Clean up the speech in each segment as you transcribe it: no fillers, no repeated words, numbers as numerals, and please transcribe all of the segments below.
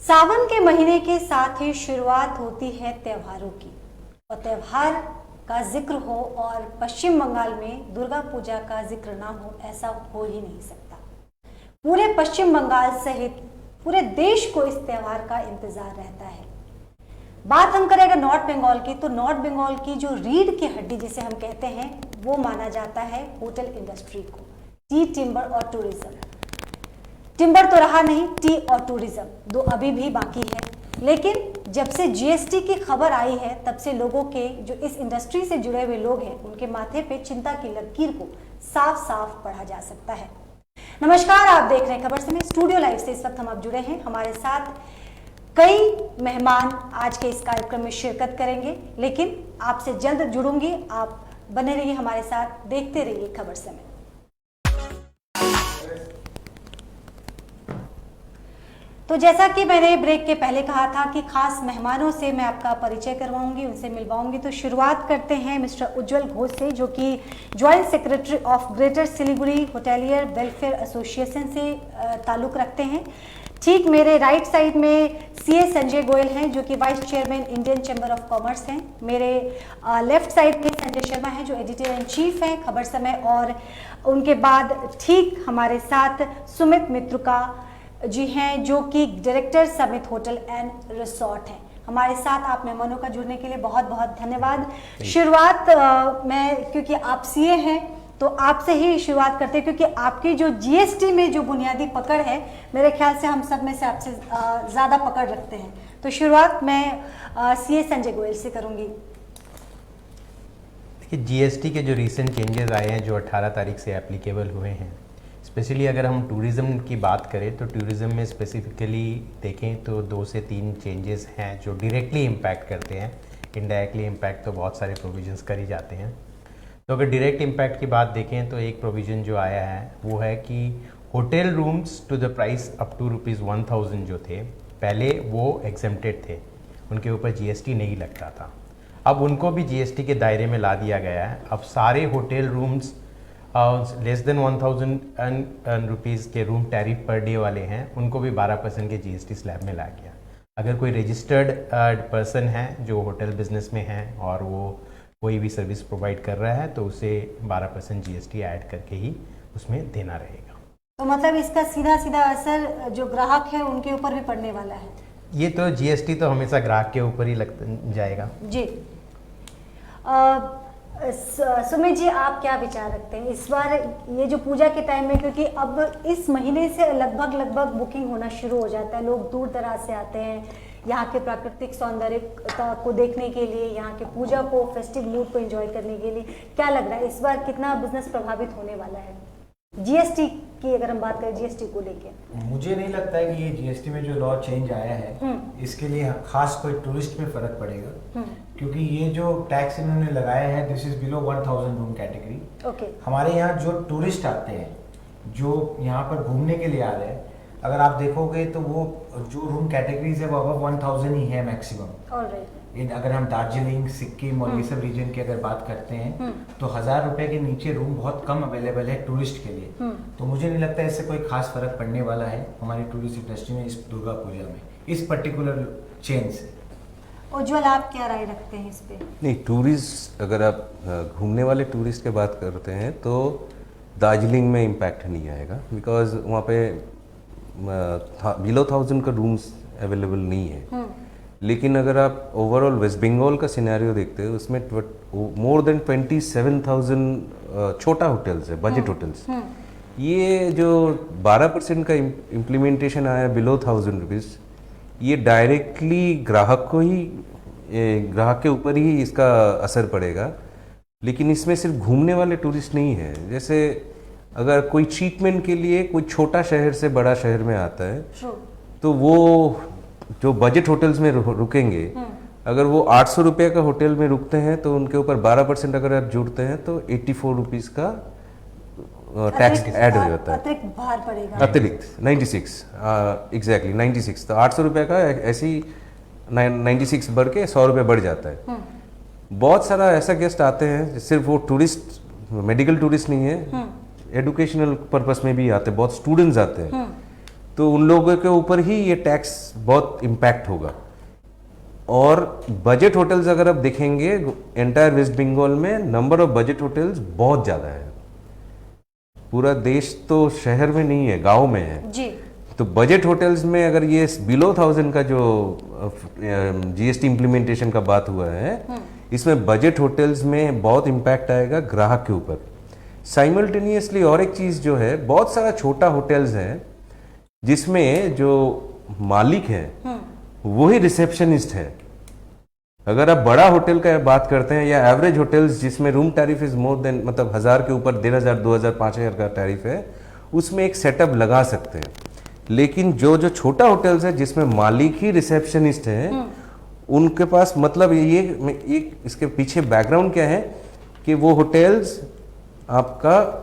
सावन के महीने के साथ ही शुरुआत होती है त्योहारों की, और त्योहार का जिक्र हो और पश्चिम बंगाल में दुर्गा पूजा का जिक्र ना हो, ऐसा हो ही नहीं सकता। पूरे पश्चिम बंगाल सहित पूरे देश को इस त्योहार का इंतजार रहता है। बात हम करें अगर नॉर्थ बंगाल की, तो नॉर्थ बंगाल की जो रीढ़ की हड्डी जिसे हम कहते हैं, वो माना जाता है होटल इंडस्ट्री को। टी, टिम्बर और टूरिज्म। टिम्बर तो रहा नहीं, टी और टूरिज्म दो अभी भी बाकी है। लेकिन जब से जीएसटी की खबर आई है, तब से लोगों के जो इस इंडस्ट्री से जुड़े हुए लोग हैं, उनके माथे पे चिंता की लकीर को साफ साफ पढ़ा जा सकता है। नमस्कार, आप देख रहे हैं खबर समय स्टूडियो लाइव से। इस वक्त हम आप जुड़े हैं, हमारे साथ कई मेहमान आज के इस कार्यक्रम में शिरकत करेंगे, लेकिन आपसे जल्द जुड़ूंगी। आप बने रहिए हमारे साथ, देखते रहिए खबर समय। तो जैसा कि मैंने ब्रेक के पहले कहा था कि खास मेहमानों से मैं आपका परिचय करवाऊंगी, उनसे मिलवाऊंगी। तो शुरुआत करते हैं मिस्टर उज्जवल घोष से, जो कि joint secretary of greater Siliguri hotelier welfare association से ताल्लुक रखते हैं। ठीक मेरे राइट साइड में सीए संजय गोयल हैं, जो कि vice chairman Indian chamber of commerce हैं। मेरे लेफ्ट साइड में संजय शर्मा हैं, जो एडिटर इन चीफ हैं खबर समय। और उनके बाद ठीक हमारे साथ सुमित मित्रुका जी हैं, जो कि director Samit hotel and resort हैं हमारे साथ। आप मेहमानों का जुड़ने के लिए बहुत बहुत धन्यवाद। शुरुआत मैं, क्योंकि आप सीए हैं, तो आपसे ही शुरुआत करते हैं, क्योंकि आपकी जो जीएसटी में जो बुनियादी पकड़ है, मेरे ख्याल से हम सब में से आपसे ज़्यादा पकड़ रखते हैं। तो शुरुआत मैं सीए संजय गोयल से करूँगी। देखिए, जीएसटी के जो रिसेंट चेंजेस आए हैं, जो 18 तारीख से एप्लीकेबल हुए हैं, स्पेशली अगर हम टूरिज़्म की बात करें तो टूरिज़्म में स्पेसिफिकली देखें तो 2 से 3 चेंजेस हैं जो डायरेक्टली इम्पैक्ट करते हैं। इनडायरेक्टली इम्पैक्ट तो बहुत सारे प्रोविजंस कर ही जाते हैं। तो अगर डायरेक्ट इम्पैक्ट की बात देखें तो एक प्रोविज़न जो आया है वो है कि hotel rooms to the price up to ₹1000 जो थे पहले, वो एग्जेम्प्टेड थे, उनके ऊपर जीएसटी नहीं लगता था। अब उनको भी जीएसटी के दायरे में ला दिया गया है। अब सारे hotel rooms less than 1000 rupees के रूम टैरिफ पर डे वाले हैं, उनको भी 12% के जीएसटी स्लैब में ला गया। अगर कोई रजिस्टर्ड पर्सन है जो होटल बिजनेस में है और वो कोई भी सर्विस प्रोवाइड कर रहा है, तो उसे 12% जीएसटी ऐड करके ही उसमें देना रहेगा। तो मतलब इसका सीधा सीधा असर जो ग्राहक है उनके ऊपर भी पड़ने वाला है। ये तो जीएसटी तो हमेशा ग्राहक के ऊपर ही लग जाएगा जी। सुमित जी, आप क्या विचार रखते हैं इस बार ये जो पूजा के टाइम में, क्योंकि अब इस महीने से लगभग बुकिंग होना शुरू हो जाता है, लोग दूर दराज से आते हैं यहाँ के प्राकृतिक सौंदर्यता को देखने के लिए, यहाँ के पूजा को, फेस्टिव मूड को एंजॉय करने के लिए। क्या लग रहा है इस बार कितना बिजनेस प्रभावित होने वाला है जीएसटी की, अगर हम बात करें जीएसटी को लेके? मुझे नहीं लगता है कि ये जीएसटी में जो लॉ चेंज आया है इसके लिए खास कोई टूरिस्ट में फर्क पड़ेगा, क्योंकि ये जो टैक्स इन्होंने लगाया है this is below 1000 room category. Okay. हमारे यहाँ जो टूरिस्ट आते हैं, जो यहाँ पर घूमने के लिए आ रहे हैं, अगर आप देखोगे तो वो जो रूम कैटेगरीज है वो अब 1000 ही है मैक्सिमम। ऑलराइट। अगर हम दार्जिलिंग, सिक्किम और ये सब रीजन की अगर बात करते हैं तो 1000 रुपए के नीचे रूम बहुत कम अवेलेबल है टूरिस्ट के लिए। तो मुझे नहीं लगता इससे कोई खास फर्क पड़ने वाला है हमारी टूरिस्ट इंडस्ट्री में इस दुर्गा पूजा में, इस पर्टिकुलर चेंज से। उज्जवल, आप क्या राय रखते हैं इस पे? नहीं, टूरिस्ट अगर आप घूमने वाले टूरिस्ट की बात करते हैं तो दार्जिलिंग में इम्पैक्ट नहीं आएगा, बिकॉज वहाँ पे बिलो 1000 का रूम्स अवेलेबल नहीं है। लेकिन अगर आप ओवरऑल वेस्ट बंगाल का सिनेरियो देखते हो, उसमें मोर देन 27,000 छोटा होटल्स है, बजट होटल्स। ये जो 12% का इम्प्लीमेंटेशन आया बिलो 1000 रुपीज़, ये डायरेक्टली ग्राहक के ऊपर ही इसका असर पड़ेगा। लेकिन इसमें सिर्फ घूमने वाले टूरिस्ट नहीं है। जैसे अगर कोई ट्रीटमेंट के लिए कोई छोटा शहर से बड़ा शहर में आता है, तो वो जो बजट होटल्स में रुकेंगे, अगर वो 800 रुपये का होटल में रुकते हैं तो उनके ऊपर 12% अगर आप जुड़ते हैं तो 84 रुपीज़ का टैक्स ऐड हो जाता है, अतिरिक्त भार पड़ेगा। अतिरिक्त 96 एग्जैक्टली 96। तो 800 रुपये का ऐसी 96 बढ़ के 100 रुपये बढ़ जाता है। बहुत सारा ऐसा गेस्ट आते हैं, सिर्फ वो टूरिस्ट, मेडिकल टूरिस्ट नहीं है, एडुकेशनल पर्पस में भी आते हैं, बहुत स्टूडेंट्स आते हैं। तो उन लोगों के ऊपर ही ये टैक्स बहुत इम्पैक्ट होगा। और बजट होटल्स अगर आप देखेंगे एंटायर वेस्ट बंगाल में नंबर ऑफ बजट होटल्स बहुत ज़्यादा है। पूरा देश तो शहर में नहीं है, गांव में है जी। तो बजट होटल्स में अगर ये बिलो 1000 का जो जीएसटी इम्प्लीमेंटेशन का बात हुआ है, इसमें बजट होटल्स में बहुत इम्पैक्ट आएगा ग्राहक के ऊपर। साइमल्टेनियसली और एक चीज जो है, बहुत सारा छोटा होटल्स है जिसमें जो मालिक है वही रिसेप्शनिस्ट है। अगर आप बड़ा होटल का बात करते हैं या एवरेज होटल्स जिसमें room tariff is more than, मतलब 1000 के ऊपर 1500, 2000, 5000 का टैरिफ है, उसमें एक सेटअप लगा सकते हैं। लेकिन जो छोटा होटल्स है जिसमें मालिक ही रिसेप्शनिस्ट है, उनके पास मतलब ये इसके पीछे बैकग्राउंड क्या है कि वो होटल्स आपका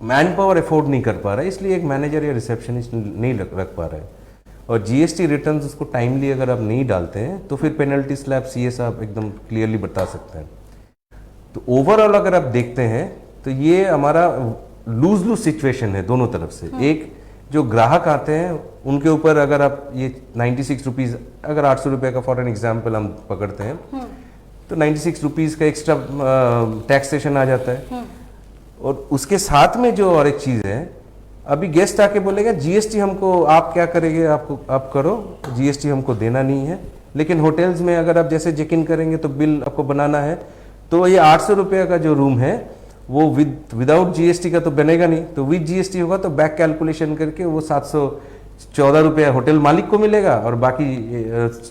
मैन पावर अफोर्ड नहीं कर पा रहा है, इसलिए एक मैनेजर या रिसेप्शनिस्ट नहीं रख पा रहा है। और जीएसटी रिटर्न्स उसको टाइमली अगर आप नहीं डालते हैं तो फिर पेनल्टी स्लैब सीएस आप एकदम क्लियरली बता सकते हैं। तो ओवरऑल अगर आप देखते हैं तो ये हमारा लूज लूज सिचुएशन है दोनों तरफ से। एक जो ग्राहक आते हैं उनके ऊपर अगर आप ये 96 रुपीज़, अगर 800 रुपये का फॉर एन एग्जाम्पल हम पकड़ते हैं तो 96 रुपीज़ का एक्स्ट्रा टैक्सेशन आ जाता है। और उसके साथ में जो और एक चीज़ है, अभी गेस्ट आके बोलेगा जीएसटी हमको, आप क्या करेंगे, आप करो, जीएसटी हमको देना नहीं है। लेकिन होटल्स में अगर आप जैसे चेक इन करेंगे तो बिल आपको बनाना है, तो ये 800 रुपये का जो रूम है वो विदाउट जीएसटी का तो बनेगा नहीं, तो विद जीएसटी होगा तो बैक कैलकुलेशन करके वो 714 रुपये होटल मालिक को मिलेगा और बाकी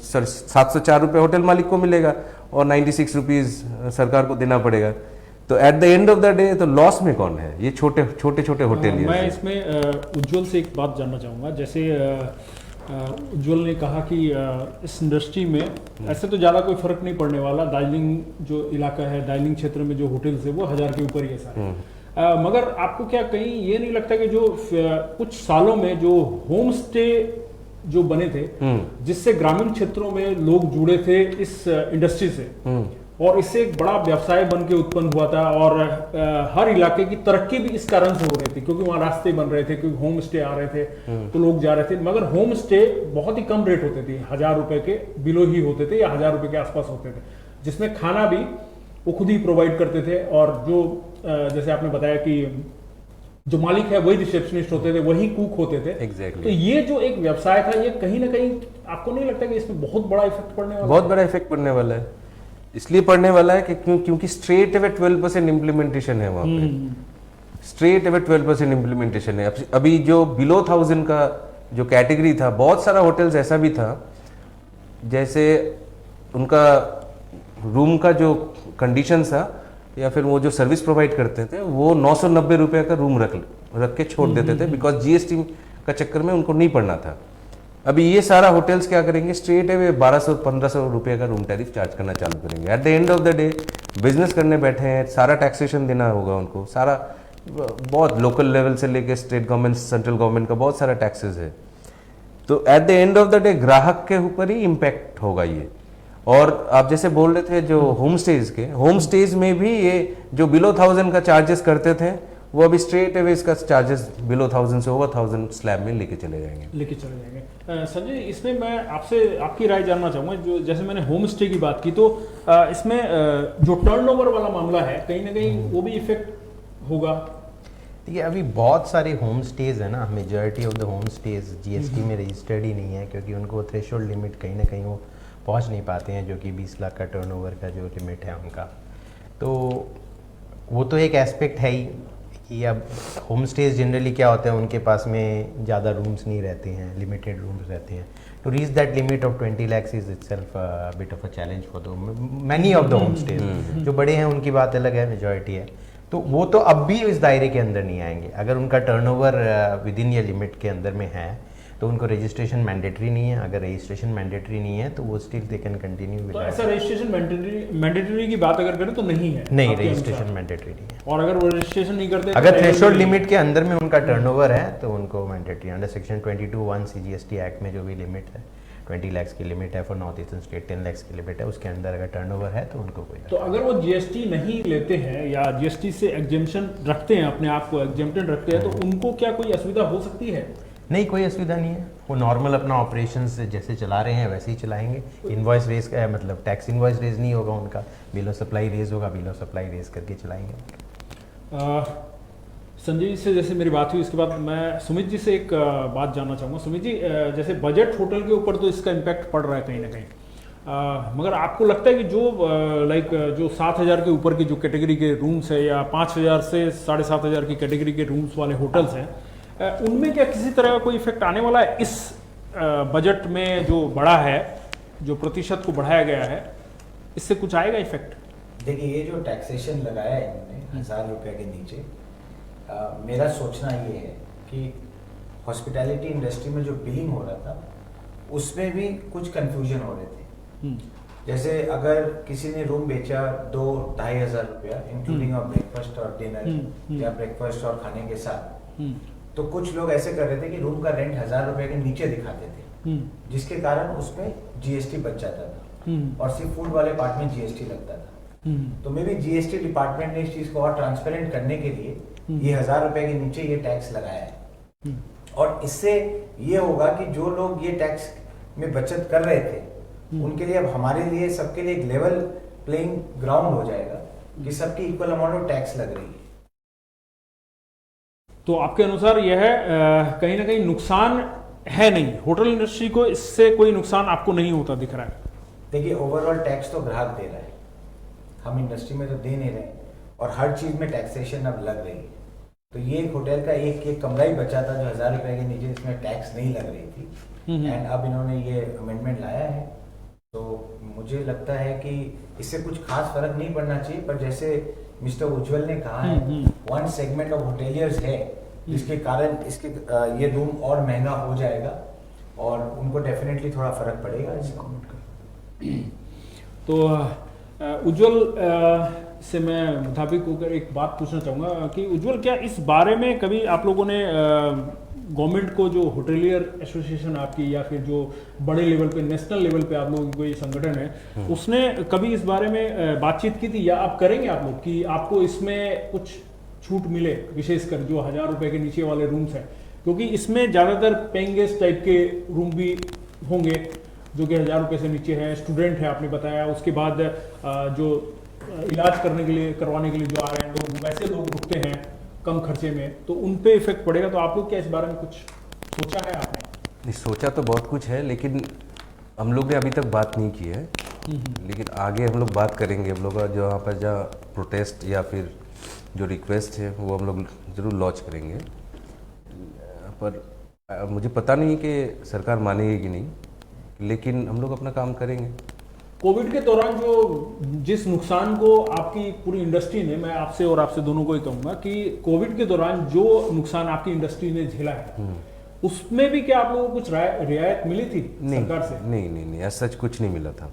704 रुपये होटल मालिक को मिलेगा और 96 रुपीज़ सरकार को देना पड़ेगा। तो at the end of the day तो लॉस में कौन है? ये छोटे छोटे होटल। मैं इसमें उज्ज्वल से एक बात जानना चाहूँगा। जैसे उज्ज्वल ने कहा कि इस इंडस्ट्री में ऐसे तो ज़्यादा कोई फर्क नहीं पड़ने वाला। दार्जिलिंग जो इलाका है, दार्जिलिंग क्षेत्र में जो होटल्स है वो 1000 के ऊपर ही है सारे। मगर आपको क्या कहीं ये नहीं लगता कि जो कुछ सालों में जो होम स्टे जो बने थे, जिससे ग्रामीण क्षेत्रों में लोग जुड़े थे इस इंडस्ट्री से, और इससे एक बड़ा व्यवसाय बन के उत्पन्न हुआ था, और हर इलाके की तरक्की भी इस कारण से हो रही थी क्योंकि वहाँ रास्ते बन रहे थे, क्योंकि होम स्टे आ रहे थे तो लोग जा रहे थे। मगर होम स्टे बहुत ही कम रेट होते थे, 1000 रुपए के बिलो ही होते थे या 1000 रुपए के आसपास होते थे, जिसमें खाना भी वो खुद ही प्रोवाइड करते थे। और जो जैसे आपने बताया कि जो मालिक है वही रिसेप्शनिस्ट होते थे, वही कुक होते थे। Exactly. तो ये जो एक व्यवसाय था, ये कहीं ना कहीं आपको नहीं लगता कि इसमें बहुत बड़ा इफेक्ट पड़ने वाला? बहुत बड़ा इफेक्ट पड़ने वाला है। इसलिए पड़ने वाला है कि क्योंकि स्ट्रेट अवे 12% इम्प्लीमेंटेशन है वहाँ पे। स्ट्रेट अवे 12% इम्प्लीमेंटेशन है। अभी जो बिलो 1000 का जो कैटेगरी था, बहुत सारा होटल्स ऐसा भी था जैसे उनका रूम का जो कंडीशन था या फिर वो जो सर्विस प्रोवाइड करते थे वो 990 रुपये का रूम रख के छोड़ देते थे, बिकॉज जीएसटी का चक्कर में उनको नहीं पड़ना था। अभी ये सारा होटल्स क्या करेंगे, स्ट्रेट अवे 1200-1500 रुपये का रूम टैरिफ चार्ज करना चालू करेंगे। At the end of the day business करने बैठे हैं, सारा टैक्सेशन देना होगा उनको, सारा बहुत लोकल लेवल से लेके स्टेट गवर्नमेंट, सेंट्रल गवर्नमेंट का बहुत सारा टैक्सेस है। तो at the end of the day ग्राहक के ऊपर ही इम्पैक्ट होगा ये। और आप जैसे बोल रहे थे जो होम स्टेज में भी ये जो बिलो 1000 का चार्जेस करते थे वो अभी स्ट्रेट अवे इसका चार्जेस बिलो 1000 से ओवर 1000 स्लैब में लेके चले जाएंगे। संजय, इसमें मैं आपसे आपकी राय जानना चाहूँगा। जो जैसे मैंने होम स्टे की बात की, तो इसमें जो टर्नओवर वाला मामला है, कहीं ना कहीं वो भी इफेक्ट होगा। देखिए अभी बहुत सारे होम स्टेज है ना, majority of the home stage GST में रजिस्टर्ड ही नहीं है, क्योंकि उनको थ्रेशोल्ड लिमिट कहीं ना कहीं वो पहुंच नहीं पाते हैं, जो कि 20 लाख का टर्नओवर का जो लिमिट है उनका। तो वो तो एक एस्पेक्ट है ही कि अब होम स्टेज जनरली क्या होता है, उनके पास में ज़्यादा रूम्स नहीं रहते हैं, लिमिटेड रूम्स रहते हैं। To reach that limit of 20 lakhs is itself bit of a challenge for the many of the homestays. जो बड़े हैं उनकी बात अलग है, मेजॉरिटी है, तो वो तो अब भी इस दायरे के अंदर नहीं आएंगे। अगर उनका टर्नओवर विद इन या लिमिट के अंदर में है तो उनको रजिस्ट्रेशन मैंडेटरी नहीं है। अगर रजिस्ट्रेशन मैंडेटरी नहीं है तो वो स्टिल दे कैन कंटिन्यू। तो ऐसा रजिस्ट्रेशन मैंडेटरी की बात अगर करें तो नहीं है? नहीं, रजिस्ट्रेशन मैंडेटरी नहीं है। और अगर वो रजिस्ट्रेशन नहीं करते, अगर थ्रेशोल्ड लिमिट के अंदर में उनका टर्नओवर है तो उनको mandatory under section 22(1) CGST act में जो भी लिमिट है 20 lakhs की लिमिट है, for north eastern state 10 lakhs की लिमिट है, उसके अंदर अगर टर्नओवर है तो उनको कोई। तो अगर वो जीएसटी नहीं लेते हैं या जीएसटी से एग्जेम्पशन रखते हैं, अपने आप को एग्जेम्प्टेड रखते हैं, तो उनको क्या कोई असुविधा हो सकती है? नहीं, कोई असुविधा नहीं है। वो नॉर्मल अपना ऑपरेशन जैसे चला रहे हैं वैसे ही चलाएंगे। इनवॉइस रेज का मतलब टैक्स इनवॉइस रेज नहीं होगा उनका, बिल ऑफ सप्लाई रेज होगा, बिल ऑफ सप्लाई रेज करके चलाएंगे। संजय जी से जैसे मेरी बात हुई, इसके बाद मैं सुमित जी से एक बात जानना चाहूँगा। सुमित जी, जैसे बजट होटल के ऊपर तो इसका इम्पैक्ट पड़ रहा है कहीं ना कहीं, मगर आपको लगता है कि जो जो 7,000 के ऊपर की जो कैटेगरी के रूम्स है या 5,000 से 7,500 की कैटेगरी के रूम्स वाले होटल्स हैं, उनमें क्या किसी तरह का कोई इफेक्ट आने वाला है? इस बजट में जो बढ़ा है, जो प्रतिशत को बढ़ाया गया है, इससे कुछ आएगा इफेक्ट? देखिए, ये जो टैक्सेशन लगाया है इन्होंने 1,000 रुपये के नीचे, मेरा सोचना ये है कि हॉस्पिटैलिटी इंडस्ट्री में जो बिलिंग हो रहा था उसमें भी कुछ कंफ्यूजन हो रहे थे। जैसे अगर किसी ने रूम बेचा 2-2,500 रुपया इंक्लूडिंग और ब्रेकफास्ट और डिनर या ब्रेकफास्ट और खाने के साथ, तो कुछ लोग ऐसे कर रहे थे कि रूम का रेंट 1,000 रुपए के नीचे दिखाते थे, जिसके कारण उसमें जीएसटी बच जाता था और सिर्फ फूड वाले पार्ट में जीएसटी लगता था। तो मे बी जीएसटी डिपार्टमेंट ने इस चीज को और ट्रांसपेरेंट करने के लिए ये 1,000 रुपए के नीचे ये टैक्स लगाया है। और इससे ये होगा कि जो लोग ये टैक्स में बचत कर रहे थे उनके लिए, अब हमारे लिए, सबके लिए एक लेवल प्लेइंग ग्राउंड हो जाएगा कि सबकी इक्वल अमाउंट ऑफ टैक्स लग रही है। तो आपके अनुसार यह कहीं ना कहीं नुकसान है नहीं, होटल इंडस्ट्री को इससे कोई नुकसान आपको नहीं होता दिख रहा है? देखिए, ओवरऑल टैक्स तो ग्राहक दे रहा है, हम इंडस्ट्री में तो दे नहीं रहे, और हर चीज में टैक्सेशन अब लग रही है। तो ये एक होटल का एक कमरा ही बचा था जो 1,000 रुपए के नीचे, इसमें टैक्स नहीं लग रही थी, एंड अब इन्होंने ये अमेंडमेंट लाया है। तो मुझे लगता है कि इससे कुछ खास फर्क नहीं पड़ना चाहिए, पर जैसे मिस्टर उज्जवल ने कहा है, वन सेगमेंट ऑफ होटेलियर्स है जिसके कारण इसके ये रूम और महंगा हो जाएगा और उनको डेफिनेटली थोड़ा फर्क पड़ेगा इससे। तो उज्जवल से मैं मुताबिक होकर एक बात पूछना चाहूँगा कि उज्जवल, क्या इस बारे में कभी आप लोगों ने गवर्नमेंट को, जो होटेलियर एसोसिएशन आपकी या फिर जो बड़े लेवल पे, नेशनल लेवल पे आप लोगों की कोई संगठन है, उसने कभी इस बारे में बातचीत की थी, या आप करेंगे आप लोग कि आपको इसमें कुछ छूट मिले, विशेषकर जो 1,000 रुपए के नीचे वाले रूम्स हैं? क्योंकि इसमें ज़्यादातर पेइंग गेस्ट टाइप के रूम भी होंगे जो कि 1,000 रुपए से नीचे है, स्टूडेंट है आपने बताया, उसके बाद जो इलाज करवाने के लिए जो आ रहे हैं लोग, वैसे लोग रुकते हैं कम खर्चे में, तो उन पे इफेक्ट पड़ेगा। तो आप लोग क्या इस बारे में कुछ सोचा है आपने? नहीं, सोचा तो बहुत कुछ है, लेकिन हम लोग ने अभी तक बात नहीं की है, लेकिन आगे हम लोग बात करेंगे। हम लोग का जो यहाँ पर जहाँ प्रोटेस्ट या फिर जो रिक्वेस्ट है वो हम लोग ज़रूर लॉन्च करेंगे, पर मुझे पता नहीं कि सरकार मानेगी कि नहीं, लेकिन हम लोग अपना काम करेंगे। कोविड के दौरान जो जिस नुकसान को आपकी पूरी इंडस्ट्री ने, मैं आपसे और आपसे दोनों को ही कहूँगा कि कोविड के दौरान जो नुकसान आपकी इंडस्ट्री ने झेला है, उसमें भी क्या आप लोगों को कुछ रियायत मिली थी सरकार से? नहीं, ऐसा कुछ नहीं मिला था।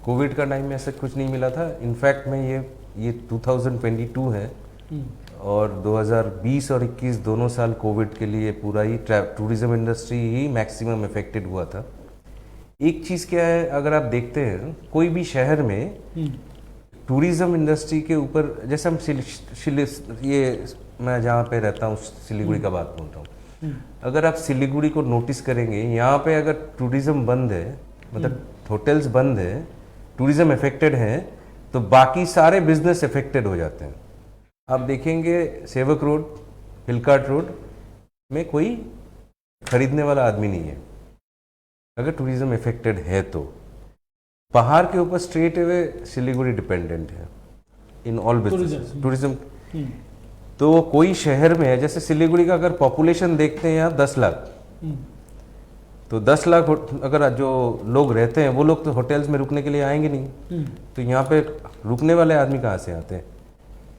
कोविड का टाइम में ऐसा कुछ नहीं मिला था। इनफैक्ट में ये 2022 है और 2020 और 21 दोनों साल कोविड के लिए पूरा ही टूरिज्म इंडस्ट्री ही मैक्सिमम इफेक्टेड हुआ था। एक चीज़ क्या है, अगर आप देखते हैं कोई भी शहर में टूरिज्म इंडस्ट्री के ऊपर, जैसे हम मैं जहाँ पे रहता हूँ सिलीगुड़ी का बात बोलता हूँ, अगर आप सिलीगुड़ी को नोटिस करेंगे, यहाँ पे अगर टूरिज्म बंद है, मतलब होटल्स बंद है, टूरिज्म इफेक्टेड है, तो बाकी सारे बिजनेस इफेक्टेड हो जाते हैं। आप देखेंगे सेवक रोड, हिलकाट रोड में कोई खरीदने वाला आदमी नहीं है अगर टूरिज्म इफेक्टेड है। तो पहाड़ के ऊपर स्ट्रेट अवे सिलीगुड़ी डिपेंडेंट है इन ऑल बिजनेस टूरिज्म। तो कोई शहर में है, जैसे सिलीगुड़ी का अगर पॉपुलेशन देखते हैं यहाँ 10 लाख, तो 10 लाख अगर जो लोग रहते हैं वो लोग तो होटल्स में रुकने के लिए आएंगे नहीं, तो यहाँ पे रुकने वाले आदमी कहाँ से आते हैं?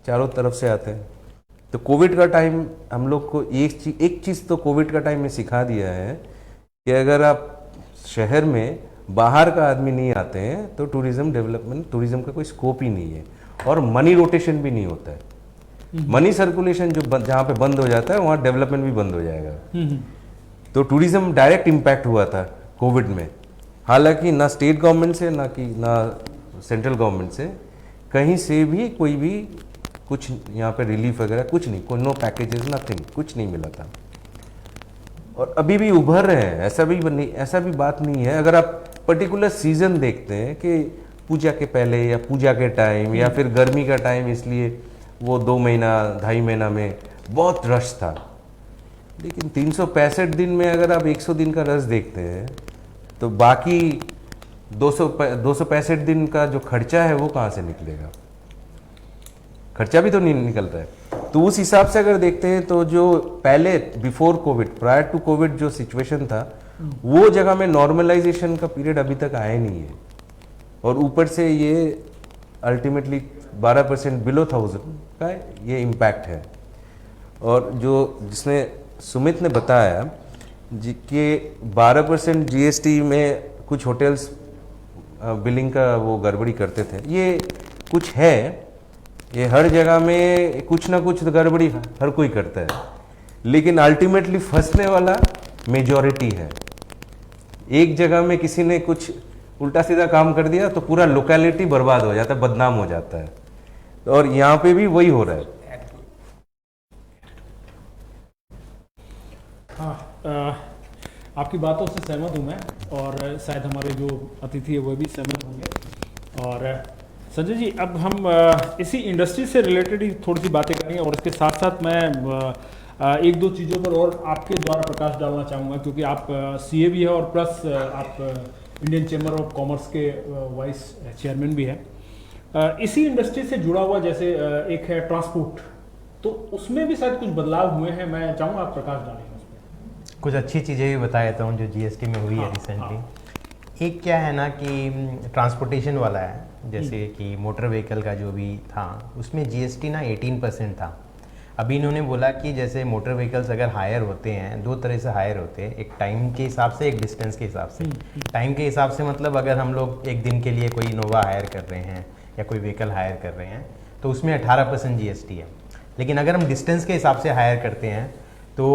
चारों तरफ से आते हैं। तो कोविड का टाइम हम लोग को एक चीज़ तो कोविड का टाइम में सिखा दिया है कि अगर आप शहर में बाहर का आदमी नहीं आते हैं तो टूरिज्म डेवलपमेंट, टूरिज्म का कोई स्कोप ही नहीं है, और मनी रोटेशन भी नहीं होता है। मनी सर्कुलेशन जो जहाँ पे बंद हो जाता है वहाँ डेवलपमेंट भी बंद हो जाएगा। तो टूरिज्म डायरेक्ट इम्पैक्ट हुआ था कोविड में, हालांकि ना स्टेट गवर्नमेंट से ना सेंट्रल गवर्नमेंट से कहीं से भी कोई भी कुछ यहाँ पे रिलीफ वगैरह कुछ नहीं, कोई नो पैकेजेस, नथिंग, कुछ नहीं मिला था। और अभी भी उभर रहे हैं, ऐसा भी बात नहीं है। अगर आप पर्टिकुलर सीजन देखते हैं कि पूजा के पहले या पूजा के टाइम या फिर गर्मी का टाइम, इसलिए वो 2 महीना 2.5 महीना में बहुत रश था। लेकिन 365 दिन में अगर आप 100 दिन का रश देखते हैं तो बाकी 265 दिन का जो खर्चा है वो कहाँ से निकलेगा? खर्चा भी तो नहीं निकलता है। तो उस हिसाब से अगर देखते हैं तो जो पहले before covid, prior to covid जो सिचुएशन था, वो जगह में नॉर्मलाइजेशन का पीरियड अभी तक आया नहीं है। और ऊपर से ये अल्टीमेटली 12% बिलो 1000 का ये इम्पैक्ट है। और जो जिसने सुमित ने बताया कि 12% जीएसटी में कुछ होटल्स बिलिंग का वो गड़बड़ी करते थे, ये कुछ है, ये हर जगह में कुछ ना कुछ गड़बड़ी हर कोई करता है, लेकिन अल्टीमेटली फंसने वाला मेजॉरिटी है। एक जगह में किसी ने कुछ उल्टा सीधा काम कर दिया तो पूरा लोकेलिटी बर्बाद हो जाता है, बदनाम हो जाता है। और यहाँ पे भी वही हो रहा है। हाँ, आपकी बातों से सहमत हूँ मैं, और शायद हमारे जो अतिथि है वो भी सहमत होंगे। और संजय जी, अब हम इसी इंडस्ट्री से रिलेटेड ही थोड़ी सी बातें करेंगे, और इसके साथ साथ मैं एक दो चीज़ों पर और आपके द्वारा प्रकाश डालना चाहूँगा, क्योंकि आप सीए भी है और प्लस आप इंडियन चैम्बर ऑफ कॉमर्स के वाइस चेयरमैन भी है। इसी इंडस्ट्री से जुड़ा हुआ जैसे एक है ट्रांसपोर्ट, तो उसमें भी शायद कुछ बदलाव हुए हैं। मैं चाहूँगा आप प्रकाश डालें उसमें। कुछ अच्छी चीज़ें भी बता देता हूँ जो जीएसटी में हुई है रिसेंटली। एक क्या है ना कि ट्रांसपोर्टेशन वाला है, जैसे कि मोटर व्हीकल का जो भी था उसमें जीएसटी ना 18% था। अभी इन्होंने बोला कि जैसे मोटर व्हीकल्स अगर हायर होते हैं, दो तरह से हायर होते हैं, एक टाइम के हिसाब से, एक डिस्टेंस के हिसाब से। टाइम के हिसाब से मतलब अगर हम लोग एक दिन के लिए कोई इनोवा हायर कर रहे हैं या कोई व्हीकल हायर कर रहे हैं तो उसमें 18% जीएसटी है। लेकिन अगर हम डिस्टेंस के हिसाब से हायर करते हैं तो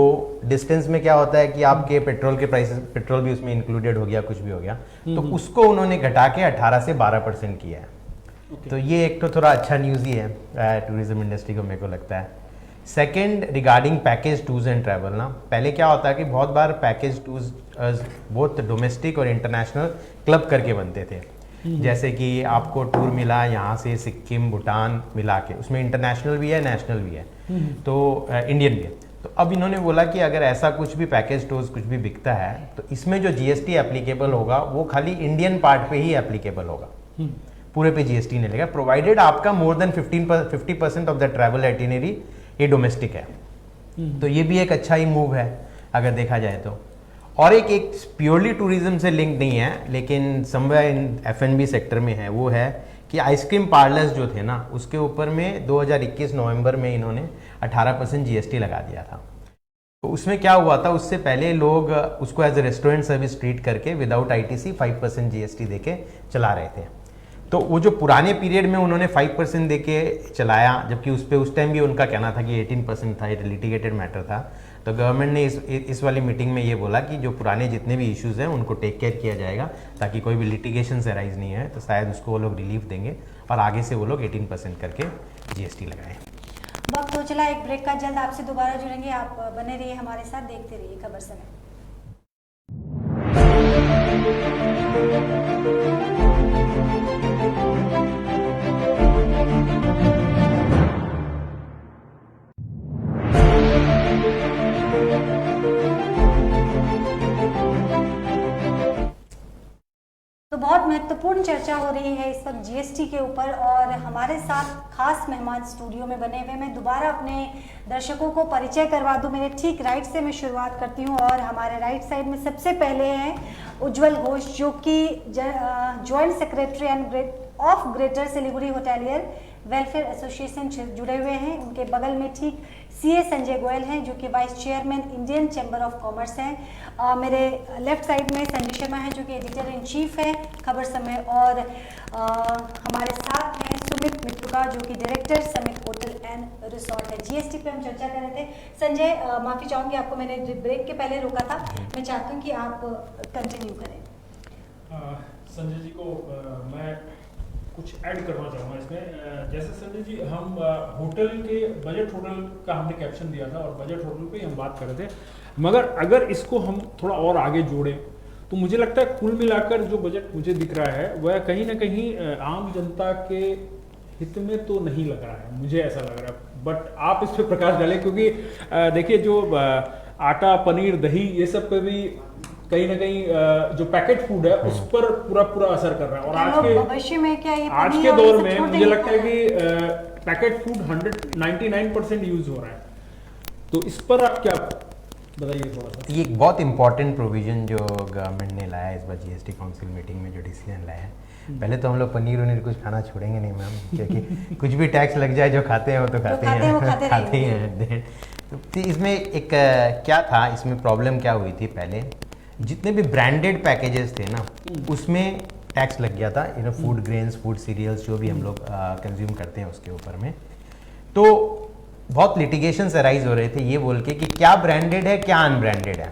डिस्टेंस में क्या होता है कि आपके पेट्रोल के प्राइसेस, पेट्रोल भी उसमें इंक्लूडेड हो गया, कुछ भी हो गया, तो उसको उन्होंने घटा के 18 से 12% किया है। तो ये एक तो थोड़ा अच्छा न्यूज़ ही है टूरिज्म इंडस्ट्री को, मेरे को लगता है। Second, regarding package tours and travel ना, पहले क्या होता है कि बहुत बार पैकेज टूर्स बहुत डोमेस्टिक और इंटरनेशनल क्लब करके बनते थे। जैसे कि आपको टूर मिला यहाँ से सिक्किम, भूटान मिला के, उसमें इंटरनेशनल भी है, नेशनल भी है, तो इंडियन भी है। तो अब इन्होंने बोला कि अगर ऐसा कुछ भी पैकेज टूर्स कुछ भी बिकता है तो इसमें जो जीएसटी एप्लीकेबल होगा वो खाली इंडियन पार्ट पे ही एप्लीकेबल होगा, पूरे पे जीएसटी नहीं लेगा, प्रोवाइडेड आपका more than 50% of the travel itinerary ये डोमेस्टिक है। तो ये भी एक अच्छा ही मूव है अगर देखा जाए तो। और एक प्योरली टूरिज्म से लिंक नहीं है लेकिन समवेयर इन एफएनबी सेक्टर में है, वो है कि आइसक्रीम पार्लर्स जो थे ना उसके ऊपर में 2021 नवंबर में इन्होंने 18% जीएसटी लगा दिया था। तो उसमें क्या हुआ था, उससे पहले लोग उसको as a restaurant service treat करके विदाउट आईटीसी 5% जीएसटी देके चला रहे थे। तो वो जो पुराने पीरियड में उन्होंने 5% देके चलाया, जबकि उस टाइम भी उनका कहना था कि 18% था, ये लिटिगेटेड मैटर था। तो गवर्नमेंट ने इस वाली मीटिंग में ये बोला कि जो पुराने जितने भी इश्यूज़ हैं उनको टेक केयर किया जाएगा ताकि कोई भी लिटिगेशन से राइज नहीं है, तो शायद उसको वो लोग रिलीफ देंगे और आगे से वो लोग 18% करके जीएसटी लगाएं। वक्त हो चला एक ब्रेक का, जल्द आपसे दोबारा जुड़ेंगे। आप बने रहिए हमारे साथ, देखते रहिए खबर समय। तो बहुत महत्वपूर्ण चर्चा हो रही है इस वक्त जीएसटी के ऊपर, और हमारे साथ खास मेहमान स्टूडियो में बने हुए। मैं दोबारा अपने दर्शकों को परिचय करवा दूं। मेरे ठीक राइट से मैं शुरुआत करती हूं, और हमारे राइट साइड में सबसे पहले हैं उज्जवल घोष, जो कि joint secretary end of greater Siliguri hotelier welfare association जुड़े हुए हैं। उनके बगल में ठीक सीए संजय गोयल हैं, जो कि vice chairman Indian chamber of commerce हैं। मेरे लेफ्ट साइड में संजय शर्मा हैं, जो कि एडिटर इन चीफ है खबर समय, और हमारे साथ हैं सुमित मित्रुका, जो कि director summit hotel and resort है। जीएसटी पे हम चर्चा कर रहे थे। संजय, माफ़ी चाहूँगी, आपको मैंने ब्रेक के पहले रोका था, मैं चाहती हूँ कि आप कंटिन्यू करें। संजय जी को मैं कुछ ऐड करना चाहूँगा इसमें। जैसे संजय जी, हम होटल के बजट होटल का हमने कैप्शन दिया था और बजट होटल पे ही हम बात कर रहे थे, मगर अगर इसको हम थोड़ा और आगे जोड़ें तो मुझे लगता है कुल मिलाकर जो बजट मुझे दिख रहा है वह कहीं ना कहीं आम जनता के हित में तो नहीं लग रहा है, मुझे ऐसा लग रहा है। बट आप इस पर प्रकाश डालें, क्योंकि देखिए जो आटा, पनीर, दही, ये सब पे भी कहीं ना कहीं जो पैकेट फूड है उस पर पूरा असर कर रहा है। और भविष्य में क्या ये आज के दौर में मुझे लगता है कि पैकेट फूड 99% यूज हो रहा है, तो इस पर आप क्या बताइए थोड़ा सा। ये एक बहुत इंपॉर्टेंट प्रोविजन जो गवर्नमेंट ने लाया है इस बार जीएसटी काउंसिल मीटिंग में, जो डिसीजन लाया है। पहले तो हम लोग पनीर वनीर कुछ खाना छोड़ेंगे नहीं मैम, क्योंकि कुछ भी टैक्स लग जाए जो खाते हैं वो तो खाते ही हैं। तो इसमें एक क्या था, इसमें प्रॉब्लम क्या हुई थी, पहले जितने भी ब्रांडेड पैकेजेस थे ना उसमें टैक्स लग गया था, फूड ग्रेन्स, फूड सीरियल्स जो भी हम लोग कंज्यूम करते हैं उसके ऊपर में। तो बहुत लिटिगेशंस अराइज हो रहे थे ये बोल के कि क्या ब्रांडेड है क्या अनब्रांडेड है।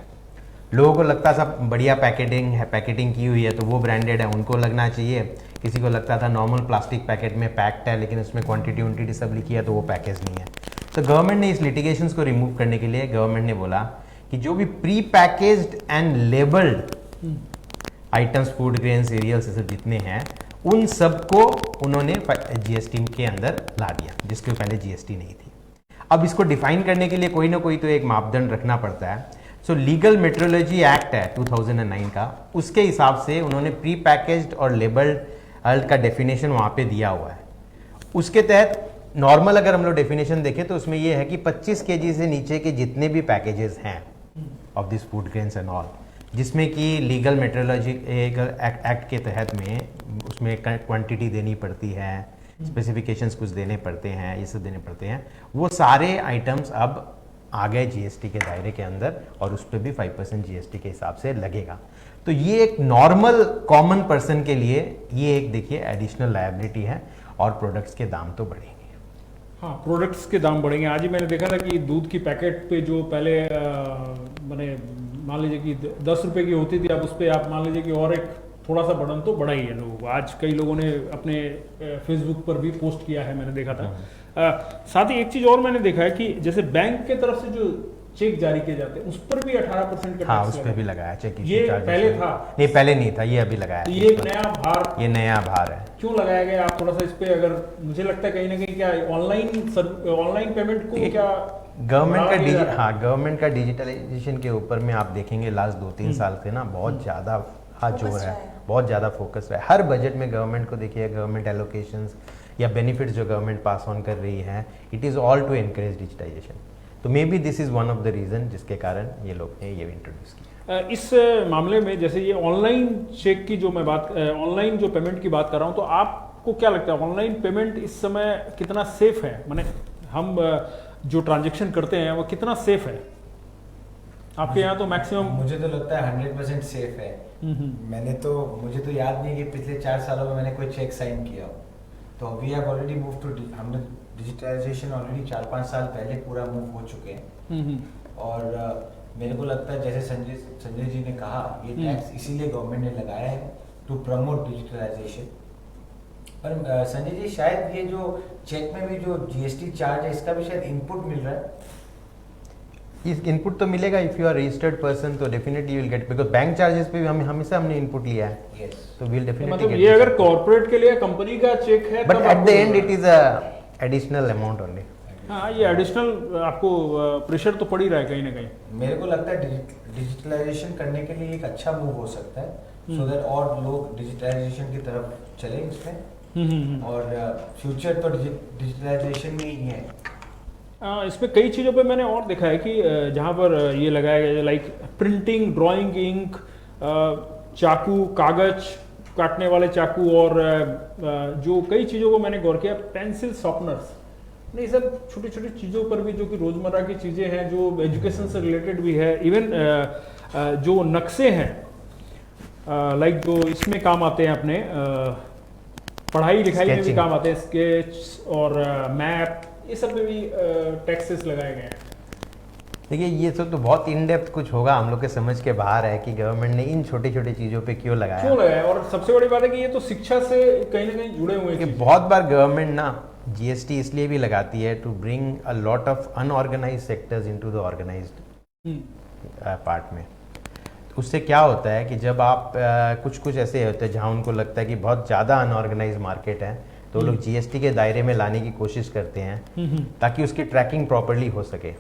लोगों को लगता था बढ़िया पैकेटिंग की हुई है तो वो ब्रांडेड है, उनको लगना चाहिए। किसी को लगता था नॉर्मल प्लास्टिक पैकेट में पैक्ड है लेकिन उसमें क्वांटिटी सब लिखी है तो वो पैकेज नहीं है। तो गवर्नमेंट ने इस लिटिगेशंस को रिमूव करने के लिए गवर्नमेंट ने बोला कि जो भी pre packaged and labelled items, food grain, cereals, ये सब जितने हैं उन सबको उन्होंने जीएसटी के अंदर ला दिया, जिसके पहले जीएसटी नहीं थी। अब इसको डिफाइन करने के लिए कोई ना कोई तो एक मापदंड रखना पड़ता है। सो लीगल मेट्रोलॉजी एक्ट है 2009 का, उसके हिसाब से उन्होंने प्री पैकेज्ड और लेबल्ड का डेफिनेशन वहाँ पे दिया हुआ है। उसके तहत नॉर्मल अगर हम लोग डेफिनेशन देखें तो उसमें ये है कि 25 केजी से नीचे के जितने भी पैकेजेस हैं of this food grains and all, जिसमें कि लीगल मेट्रोलॉजी एक्ट के तहत में उसमें क्वांटिटी देनी पड़ती है, स्पेसिफिकेशंस कुछ देने पड़ते हैं, ये सब देने पड़ते हैं, वो सारे आइटम्स अब आ गए जीएसटी के दायरे के अंदर और उस पर भी 5% जीएसटी के हिसाब से लगेगा। तो ये एक नॉर्मल कॉमन पर्सन के लिए ये एक देखिए एडिशनल लायबिलिटी है और प्रोडक्ट्स के दाम तो बढ़ेंगे। हाँ, प्रोडक्ट्स के दाम बढ़ेंगे। आज ही मैंने देखा था कि दूध की पैकेट पे जो पहले मैंने मान लीजिए कि 10 रुपए की होती थी, अब उस पर आप मान लीजिए कि और एक थोड़ा सा बढ़न तो बढ़ा ही है लोगों को। आज कई लोगों ने अपने फेसबुक पर भी पोस्ट किया है, मैंने देखा था। साथ ही एक चीज और मैंने देखा है कि जैसे बैंक के तरफ से जो चेक जारी किए जाते हैं उस पर भी 18% का हाँ, उस पर भी लगाया चेक। ये पहले था? नहीं, पहले नहीं था, ये अभी लगाया। तो ये एक नया भार, ये नया भार है। क्यों लगाया गया? आप थोड़ा सा इस पे, अगर मुझे लगता है कहीं ना कहीं क्या ऑनलाइन पेमेंट को क्या गवर्नमेंट का डिजिटलाइजेशन के ऊपर में आप देखेंगे लास्ट 2-3 साल से ना बहुत ज्यादा जोर है, बहुत ज़्यादा फोकस है। हर बजट में गवर्नमेंट को देखिए, गवर्नमेंट एलोकेशंस या बेनिफिट्स जो गवर्नमेंट पास ऑन कर रही है, it is all to encourage digitization. तो maybe this is one of the reason जिसके कारण ये लोग ने ये इंट्रोड्यूस किया। इस मामले में जैसे ये ऑनलाइन चेक की जो मैं बात, ऑनलाइन जो पेमेंट की बात कर रहा हूँ, तो आपको क्या लगता है ऑनलाइन पेमेंट इस समय कितना सेफ है? माने हम जो ट्रांजेक्शन करते हैं वो कितना सेफ है आपके यहाँ? तो मैक्सिमम मुझे तो लगता है 100% सेफ है। मुझे तो याद नहीं कि पिछले 4 सालों में मैंने कोई चेक साइन किया हो। तो we have already move to, हमने डिजिटलाइजेशन ऑलरेडी 4-5 साल पहले पूरा मूव हो चुके हैं। और मेरे को लगता है जैसे संजय जी ने कहा, ये टैक्स इसीलिए गवर्नमेंट ने लगाया है टू प्रमोट डिजिटलाइजेशन। पर संजय जी, शायद ये जो चेक में भी जो जीएसटी चार्ज है इसका भी शायद इनपुट मिल रहा है। इस इनपुट तो मिलेगा, if you are registered person तो definitely will get, because bank charges पे भी हमेशा हमने इनपुट लिया है। yes. तो विल डेफिनेटली मतलब ये अगर कॉर्पोरेट के लिए कंपनी का चेक है, but at the end it is a additional amount only. हाँ, ये एडिशनल आपको प्रेशर तो पड़ ही रहा है कहीं ना कहीं। मेरे को लगता है डिजिटलाइजेशन करने के लिए एक अच्छा मूव हो सकता है, सो दैट और लोग डिजिटलाइजेशन की तरफ चले इसमें। और फ्यूचर तो डिजिटलाइजेशन में ही है। इसमें कई चीज़ों पे मैंने और देखा है कि जहाँ पर ये लगाया गया, लाइक प्रिंटिंग, ड्राइंग इंक, चाकू, कागज काटने वाले चाकू, और जो कई चीज़ों को मैंने गौर किया, पेंसिल शार्पनर्स, नहीं सब छोटी छोटी चीज़ों पर भी जो कि रोज़मर्रा की चीज़ें हैं, जो एजुकेशन से रिलेटेड भी है। इवन जो नक्शे हैं, लाइक जो इसमें काम आते हैं, अपने पढ़ाई लिखाई में भी काम आते हैं, स्केच और मैप, ये सब में भी टैक्सेस लगाए गए हैं। देखिए ये सब तो बहुत इन डेप्थ कुछ होगा, हम लोग के समझ के बाहर है कि गवर्नमेंट ने इन छोटे छोटे चीज़ों पे क्यों लगाया। और सबसे बड़ी बात है कि ये तो शिक्षा से कहीं ना कहीं जुड़े हुए कि हैं। बहुत बार गवर्नमेंट ना जीएसटी इसलिए भी लगाती है to bring a lot of unorganised sectors into the organised part में। तो उससे क्या होता है कि जब आप कुछ कुछ ऐसे होते हैं जहाँ उनको लगता है कि बहुत ज़्यादा अनऑर्गेनाइज मार्केट है, तो लोग जीएसटी के दायरे में लाने की कोशिश करते हैं ताकि उसकी ट्रैकिंग प्रॉपर्ली हो सके।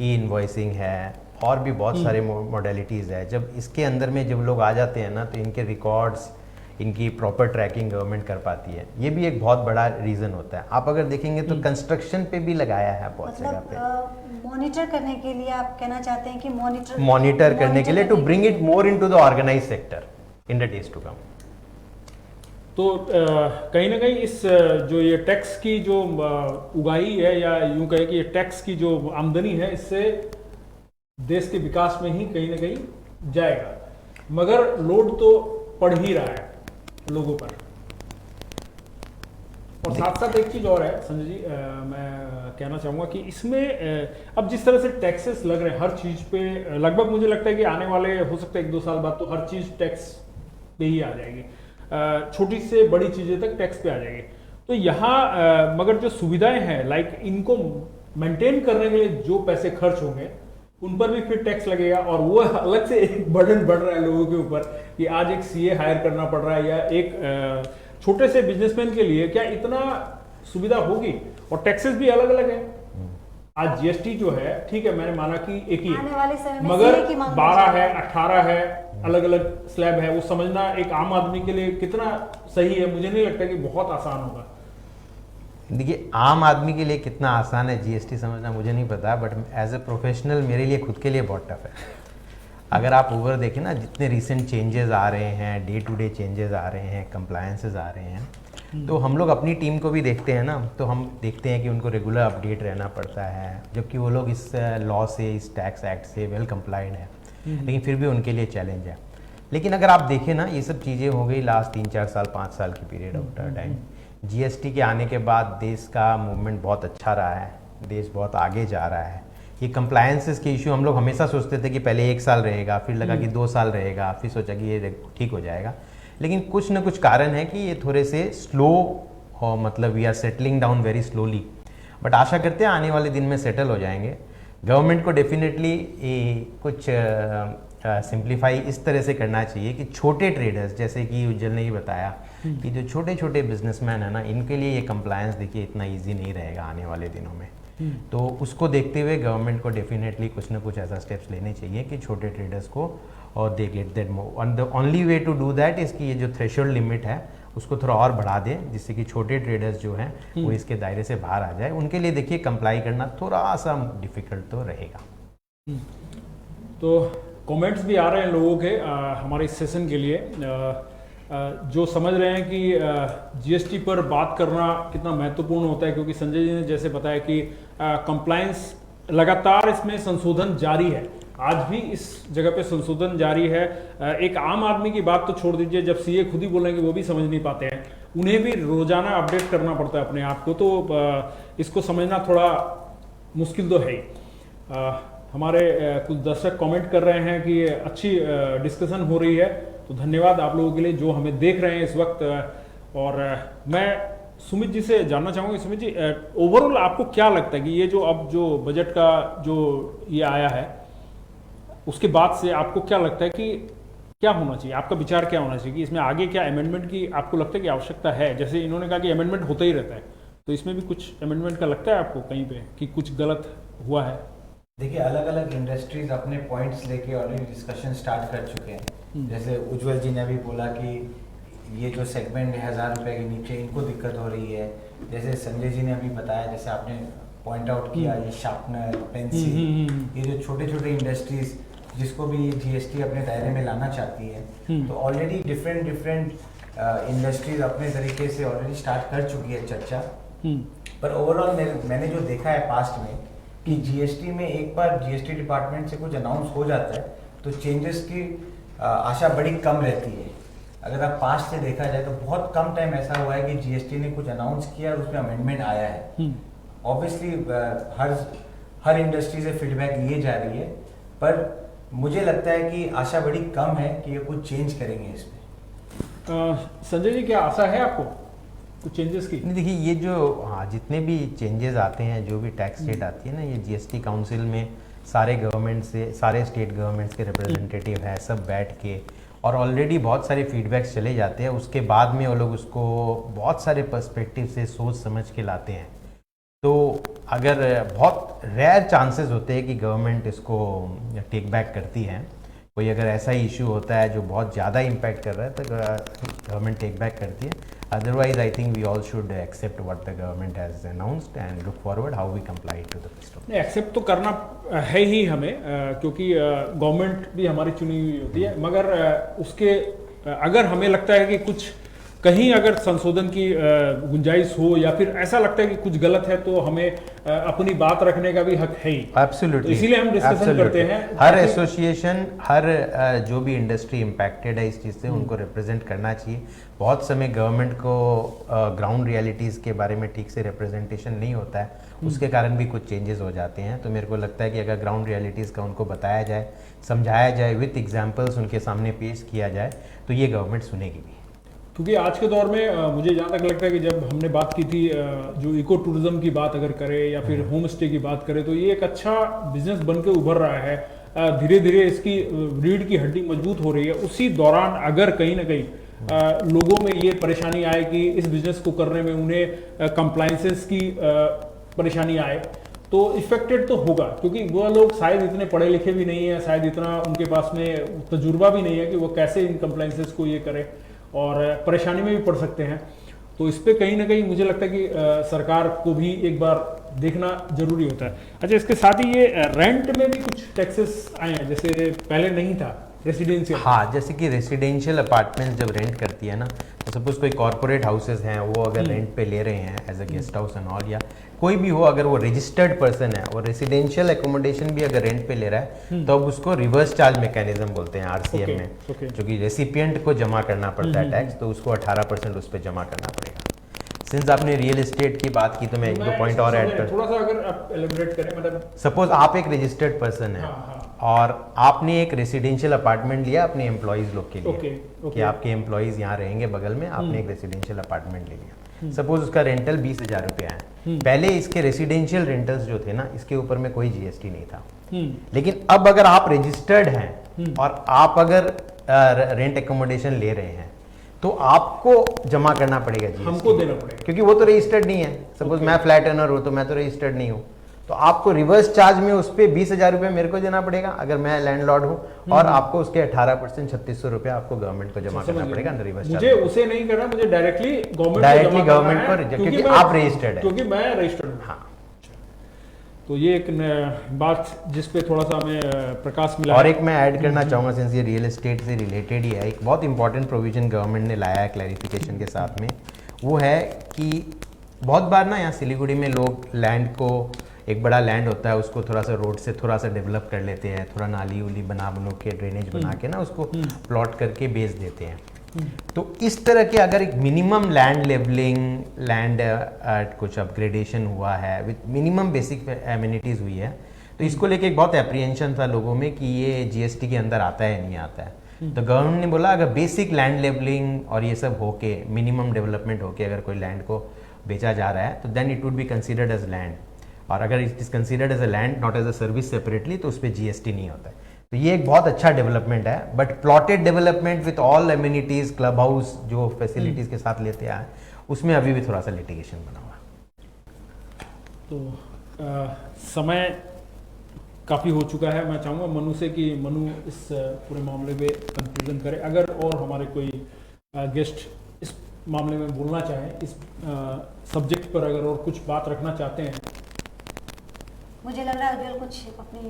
ई इन्वॉइसिंग है और भी बहुत सारे मॉडलिटीज़ है। जब इसके अंदर में जब लोग आ जाते हैं ना, तो इनके रिकॉर्ड्स, इनकी प्रॉपर ट्रैकिंग गवर्नमेंट कर पाती है। ये भी एक बहुत बड़ा रीज़न होता है। आप अगर देखेंगे तो कंस्ट्रक्शन पे भी लगाया है बहुत जगह पे, मॉनिटर करने के लिए। आप कहना चाहते हैं कि मॉनिटर करने के लिए, to bring it more into the organised sector in the days to come. तो कहीं ना कहीं इस जो ये टैक्स की जो उगाही है, या यूं कहे कि ये टैक्स की जो आमदनी है, इससे देश के विकास में ही कहीं ना कहीं जाएगा, मगर लोड तो पड़ ही रहा है लोगों पर। और साथ साथ एक चीज और है संजय जी, मैं कहना चाहूंगा कि इसमें अब जिस तरह से टैक्सेस लग रहे हैं हर चीज पे, लगभग मुझे लगता है कि आने वाले हो सकता है 1-2 साल बाद तो हर चीज टैक्स पे ही आ जाएगी, छोटी से बड़ी चीजें तक टैक्स पे आ जाएगी। तो यहाँ मगर जो सुविधाएं हैं, लाइक इनको मेंटेन करने के लिए जो पैसे खर्च होंगे उन पर भी फिर टैक्स लगेगा, और वो अलग से एक बर्डन बढ़ रहा है लोगों के ऊपर कि आज एक सीए हायर करना पड़ रहा है, या एक छोटे से बिजनेसमैन के लिए क्या इतना सुविधा होगी। और टैक्सेस भी अलग अलग है। आज जीएसटी जो है, ठीक है, मैंने माना कि एक ही आने वाले समय में मगर CA की मांग 12 है, 18 है, अलग अलग स्लैब है, वो समझना एक आम आदमी के लिए कितना सही है, मुझे नहीं लगता कि बहुत आसान होगा। देखिए आम आदमी के लिए कितना आसान है जीएसटी समझना मुझे नहीं पता, बट एज ए प्रोफेशनल मेरे लिए खुद के लिए बहुत टफ है। अगर आप ओवर देखें ना, जितने रिसेंट चेंजेस आ रहे हैं, डे टू डे चेंजेस आ रहे हैं, कंप्लायंसेस आ रहे हैं, तो हम लोग अपनी टीम को भी देखते हैं ना, तो हम देखते हैं कि उनको रेगुलर अपडेट रहना पड़ता है, जबकि वो लोग इस लॉ से, इस टैक्स एक्ट से वेल कंप्लाइड है, लेकिन फिर भी उनके लिए चैलेंज है। लेकिन अगर आप देखें ना, ये सब चीज़ें हो गई लास्ट 3-4 साल 5 साल की पीरियड ऑफ टाइम। जीएसटी के आने के बाद देश का मूवमेंट बहुत अच्छा रहा है, देश बहुत आगे जा रहा है। ये कंप्लायंसेस के इशू हम लोग हमेशा सोचते थे कि पहले 1 साल रहेगा, फिर लगा कि 2 साल रहेगा, फिर सोचा कि ये ठीक हो जाएगा, लेकिन कुछ ना कुछ कारण है कि ये थोड़े से स्लो, और मतलब we are settling down very slowly, but आशा करते हैं आने वाले दिन में सेटल हो जाएंगे। गवर्नमेंट को डेफिनेटली कुछ सिंप्लीफाई इस तरह से करना चाहिए कि छोटे ट्रेडर्स, जैसे कि उज्जवल ने ही बताया कि जो छोटे छोटे बिजनेसमैन है ना, इनके लिए ये कंप्लायंस देखिए इतना इजी नहीं रहेगा आने वाले दिनों में। तो उसको देखते हुए गवर्नमेंट को डेफिनेटली कुछ ना कुछ ऐसा स्टेप्स लेने चाहिए कि छोटे ट्रेडर्स को, और they get that move. And the only way to do that is कि ये जो थ्रेशोल्ड लिमिट है उसको थोड़ा और बढ़ा दें, जिससे कि छोटे ट्रेडर्स जो हैं वो इसके दायरे से बाहर आ जाए। उनके लिए देखिए कंप्लाई करना थोड़ा सा डिफिकल्ट तो रहेगा। तो कमेंट्स भी आ रहे हैं लोगों के हमारे इस सेशन के लिए, जो समझ रहे हैं कि जीएसटी पर बात करना कितना महत्वपूर्ण होता है, क्योंकि संजय जी ने जैसे बताया कि कंप्लायंस लगातार इसमें संशोधन जारी है, आज भी इस जगह पे संशोधन जारी है। एक आम आदमी की बात तो छोड़ दीजिए, जब सीए खुद ही बोलेंगे वो भी समझ नहीं पाते हैं, उन्हें भी रोजाना अपडेट करना पड़ता है अपने आप को, तो इसको समझना थोड़ा मुश्किल तो है ही। हमारे कुछ दर्शक कमेंट कर रहे हैं कि अच्छी डिस्कशन हो रही है, तो धन्यवाद आप लोगों के लिए जो हमें देख रहे हैं इस वक्त। और मैं सुमित जी से जानना चाहूँगा, सुमित जी ओवरऑल आपको क्या लगता है कि ये जो अब जो बजट का जो ये आया है, उसके बाद से आपको क्या लगता है कि क्या होना चाहिए, आपका विचार क्या होना चाहिए कि इसमें आगे क्या अमेंडमेंट की आपको लगता है कि आवश्यकता है? जैसे इन्होंने कहा कि अमेंडमेंट होता ही रहता है, तो इसमें भी कुछ अमेंडमेंट का लगता है आपको कहीं पे कि कुछ गलत हुआ है? देखिए अलग अलग इंडस्ट्रीज अपने पॉइंट्स लेके ऑलरेडी डिस्कशन स्टार्ट कर चुके हैं। जैसे उज्जवल जी ने भी बोला कि ये जो सेगमेंट है 1000 रुपये के नीचे इनको दिक्कत हो रही है। जैसे संजय जी ने अभी बताया, जैसे आपने पॉइंट आउट किया, ये शार्पनर, पेंसिल, ये जो छोटे छोटे इंडस्ट्रीज जिसको भी जीएसटी अपने दायरे में लाना चाहती है, तो ऑलरेडी डिफरेंट इंडस्ट्रीज अपने तरीके से ऑलरेडी स्टार्ट कर चुकी है चर्चा। पर ओवरऑल मैंने जो देखा है पास्ट में कि जीएसटी में एक बार जीएसटी डिपार्टमेंट से कुछ अनाउंस हो जाता है तो चेंजेस की आशा बड़ी कम रहती है। अगर आप पास्ट से देखा जाए तो बहुत कम टाइम ऐसा हुआ है कि जीएसटी ने कुछ अनाउंस किया और उसमें अमेंडमेंट आया है। ऑब्वियसली हर हर इंडस्ट्री से फीडबैक लिए जा रही है, पर मुझे लगता है कि आशा बड़ी कम है कि ये कुछ चेंज करेंगे इसमें। संजय जी, क्या आशा है आपको कुछ चेंजेस की? नहीं, देखिए ये जो जितने भी चेंजेस आते हैं, जो भी टैक्स रेट आती है ना, ये जीएसटी काउंसिल में सारे गवर्नमेंट से, सारे स्टेट गवर्नमेंट्स के रिप्रेजेंटेटिव हैं, सब बैठ के, और ऑलरेडी बहुत सारे फीडबैक्स चले जाते हैं। उसके बाद में वो लोग उसको बहुत सारे पर्सपेक्टिव से सोच समझ के लाते हैं। तो अगर बहुत रेयर चांसेस होते हैं कि गवर्नमेंट इसको टेक बैक करती है, कोई अगर ऐसा इशू होता है जो बहुत ज़्यादा इम्पैक्ट कर रहा है तो गवर्नमेंट टेक बैक करती है। Otherwise I think we all should accept what the government has announced and look forward how we comply to the system. Accept तो करना है ही हमें, क्योंकि गवर्नमेंट भी हमारी चुनी हुई होती है, मगर उसके अगर हमें लगता है कि कुछ कहीं अगर संशोधन की गुंजाइश हो या फिर ऐसा लगता है कि कुछ गलत है, तो हमें अपनी बात रखने का भी हक है ही। एब्सोल्युटली, तो इसीलिए हम डिस्कशन करते हैं। हर एसोसिएशन, हर जो भी इंडस्ट्री इम्पैक्टेड है इस चीज़ से, उनको रिप्रेजेंट करना चाहिए। बहुत समय गवर्नमेंट को ग्राउंड रियलिटीज़ के बारे में ठीक से रिप्रेजेंटेशन नहीं होता है, उसके कारण भी कुछ चेंजेस हो जाते हैं। तो मेरे को लगता है कि अगर ग्राउंड रियलिटीज़ का उनको बताया जाए, समझाया जाए, विथ एग्जाम्पल्स उनके सामने पेश किया जाए, तो ये गवर्नमेंट सुनेगी भी। क्योंकि आज के दौर में मुझे जहाँ तक लगता है कि जब हमने बात की थी जो इको टूरिज्म की बात अगर करें या फिर होम स्टे की बात करें, तो ये एक अच्छा बिजनेस बन के उभर रहा है। धीरे धीरे इसकी रीढ़ की हड्डी मजबूत हो रही है। उसी दौरान अगर कहीं ना कहीं लोगों में ये परेशानी आए कि इस बिजनेस को करने में उन्हें कंप्लायंसेस की परेशानी आए, तो इफेक्टेड तो होगा, क्योंकि वो लोग शायद इतने पढ़े लिखे भी नहीं है, शायद इतना उनके पास में तजुर्बा भी नहीं है कि वो कैसे इन कंप्लायंसेस को ये करें, और परेशानी में भी पड़ सकते हैं। तो इस पे कहीं ना कहीं मुझे लगता है कि सरकार को भी एक बार देखना जरूरी होता है। अच्छा, इसके साथ ही ये रेंट में भी कुछ टैक्सेस आए हैं, जैसे पहले नहीं था रेसिडेंशियल। हाँ, जैसे कि रेसिडेंशियल अपार्टमेंट जब रेंट करती है ना, तो सपोज कोई कॉर्पोरेट हाउसेज हैं, वो अगर रेंट पे ले रहे हैं as a guest house and all, या कोई भी हो, अगर वो रजिस्टर्ड पर्सन है और रेसिडेंशियल एकोमोडेशन भी अगर रेंट पे ले रहा है, तो अब उसको रिवर्स चार्ज मैकेनिज्म बोलते हैं आरसीएम में, जो कि रेसिपिएंट को जमा करना पड़ता है टैक्स, तो उसको 18% उस पर जमा करना पड़ेगा। सिंस आपने रियल एस्टेट की बात की, तो मैं एक दो पॉइंट और ऐड कर, थोड़ा सा अगर आप एलिब्रेट करें, मतलब सपोज आप एक रजिस्टर्ड पर्सन है, और आपने एक रेसिडेंशियल अपार्टमेंट लिया अपने एम्प्लॉइज लोग के लिए, कि आपके एम्प्लॉइज यहाँ रहेंगे बगल में, आपने एक रेसिडेंशियल अपार्टमेंट ले लिया। सपोज उसका रेंटल 20,000 रुपया है। पहले इसके रेसिडेंशियल रेंटल्स जो थे ना, इसके ऊपर में कोई जीएसटी नहीं था। लेकिन अब अगर आप रजिस्टर्ड हैं और आप अगर रेंट एकोमोडेशन ले रहे हैं, तो आपको जमा करना पड़ेगा जीएसटी, हमको देना पड़ेगा, क्योंकि वो तो रजिस्टर्ड नहीं है। सपोज मैं फ्लैट ओनर हूँ, तो मैं तो रजिस्टर्ड नहीं हूँ, तो आपको रिवर्स चार्ज में उस पर 20,000 रुपये मेरे को देना पड़ेगा अगर मैं लैंडलॉर्ड हूँ, और आपको उसके 18% 3600 रुपये आपको गवर्नमेंट को जमा करना पड़ेगा अंदर रिवर्स चार्ज। मुझे उसे नहीं करना, मुझे डायरेक्टली गवर्नमेंट को, क्योंकि आप रजिस्टर्ड है, क्योंकि मैं रजिस्टर्ड हूँ। हाँ, तो ये एक बात जिस पे थोड़ा सा हमें प्रकाश मिला। और एक मैं ऐड करना चाहूँगा, सिंस ये रियल एस्टेट से रिलेटेड ही है, एक बहुत इंपॉर्टेंट प्रोविजन गवर्नमेंट ने लाया है क्लैरिफिकेशन के साथ में। वो है कि बहुत बार ना यहाँ सिलीगुड़ी में लोग लैंड को, एक बड़ा लैंड होता है, उसको थोड़ा सा रोड से थोड़ा सा डेवलप कर लेते हैं, थोड़ा नाली उली बना के, ड्रेनेज बना के ना उसको प्लॉट करके बेच देते हैं। तो इस तरह के अगर एक मिनिमम लैंड लेवलिंग, लैंड कुछ अपग्रेडेशन हुआ है, विद मिनिमम बेसिक एमिनिटीज़ हुई है, तो इसको लेके एक बहुत एप्रीहेंशन था लोगों में कि ये जीएसटी के अंदर आता है नहीं आता है। तो गवर्नमेंट ने बोला अगर बेसिक लैंड लेवलिंग और ये सब होके, मिनिमम डेवलपमेंट होके अगर कोई लैंड को बेचा जा रहा है, तो then it would be considered as land, और अगर it is considered as a land not as a service separately, तो उस पर जीएसटी नहीं होता है। तो ये एक बहुत अच्छा डेवलपमेंट है। But plotted development with all amenities, club house जो फैसिलिटीज़ के साथ लेते आए, उसमें अभी भी थोड़ा सा लिटिगेशन बना हुआ है। तो समय काफ़ी हो चुका है। मैं चाहूँगा मनु से कि मनु इस पूरे मामले पे कंक्लूजन करे, अगर और हमारे कोई गेस्ट इस मामले में बोलना चाहें, इस सब्जेक्ट पर अगर और कुछ बात रखना चाहते हैं। मुझे लग रहा है उज्जवल कुछ अपनी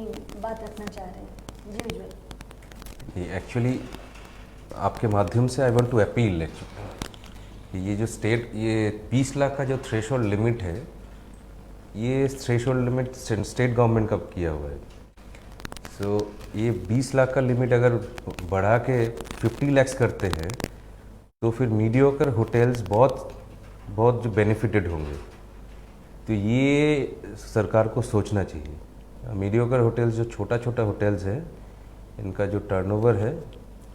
बात रखना चाह रहे हैं। जी उज्जवल। एक्चुअली आपके माध्यम से I want to appeal actually, ये जो ये 20 लाख का जो थ्रेशोल्ड लिमिट है, ये थ्रेशोल्ड लिमिट स्टेट गवर्नमेंट का किया हुआ है। सो ये 20 लाख का लिमिट अगर बढ़ा के 50 लाख करते हैं, तो फिर मीडियोकर होटल्स बहुत जो बेनिफिटेड होंगे। तो ये सरकार को सोचना चाहिए मीडियोकर होटल्स जो छोटा छोटा होटल्स है, इनका जो टर्नओवर है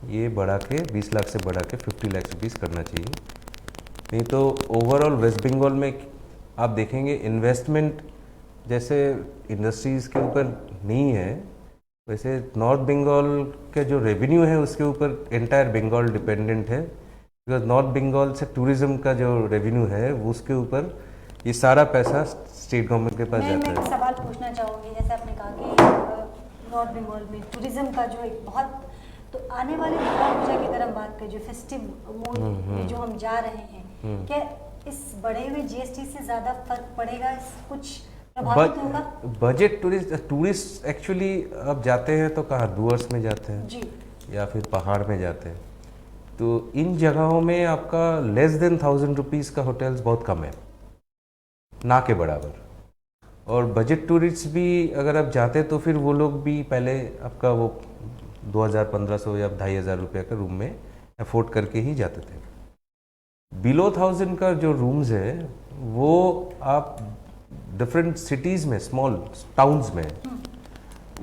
ये बढ़ा के 20 लाख से बढ़ा के 50 लाख रुपीज़ करना चाहिए। नहीं तो ओवरऑल वेस्ट बंगाल में आप देखेंगे इन्वेस्टमेंट जैसे इंडस्ट्रीज़ के ऊपर नहीं है, वैसे नॉर्थ बंगाल के जो रेवेन्यू है उसके ऊपर एंटायर बंगाल डिपेंडेंट है। बिकॉज नॉर्थ बंगाल से टूरिज्म का जो रेवेन्यू है वो उसके ऊपर ये सारा पैसा स्टेट गवर्नमेंट के पास मैं जाता एक है। सवाल पूछना चाहूँगी, जैसे आपने कहा कि नॉर्थ बंगाल में टूरिज्म का जो एक बहुत, तो आने वाले दुर्गा पूजा की अगर हम बात करें, जो फेस्टिव मूड में जो हम जा रहे हैं, क्या इस बढ़े हुए जीएसटी से ज़्यादा फर्क पड़ेगा, कुछ प्रभावित होगा? बजट टूरिस्ट एक्चुअली अब जाते हैं तो कहाँ, डूअर्स में जाते हैं जी, या फिर पहाड़ में जाते हैं, तो इन जगहों में आपका लेस देन 1000 रुपीज़ का होटल्स बहुत कम है, ना के बराबर। और बजट टूरिस्ट भी अगर आप जाते तो फिर वो लोग भी पहले आपका वो 2000-1500 या 2500 रुपये का रूम में अफोर्ड करके ही जाते थे। बिलो 1000 का जो रूम्स है वो आप डिफरेंट सिटीज़ में, स्मॉल टाउन्स में,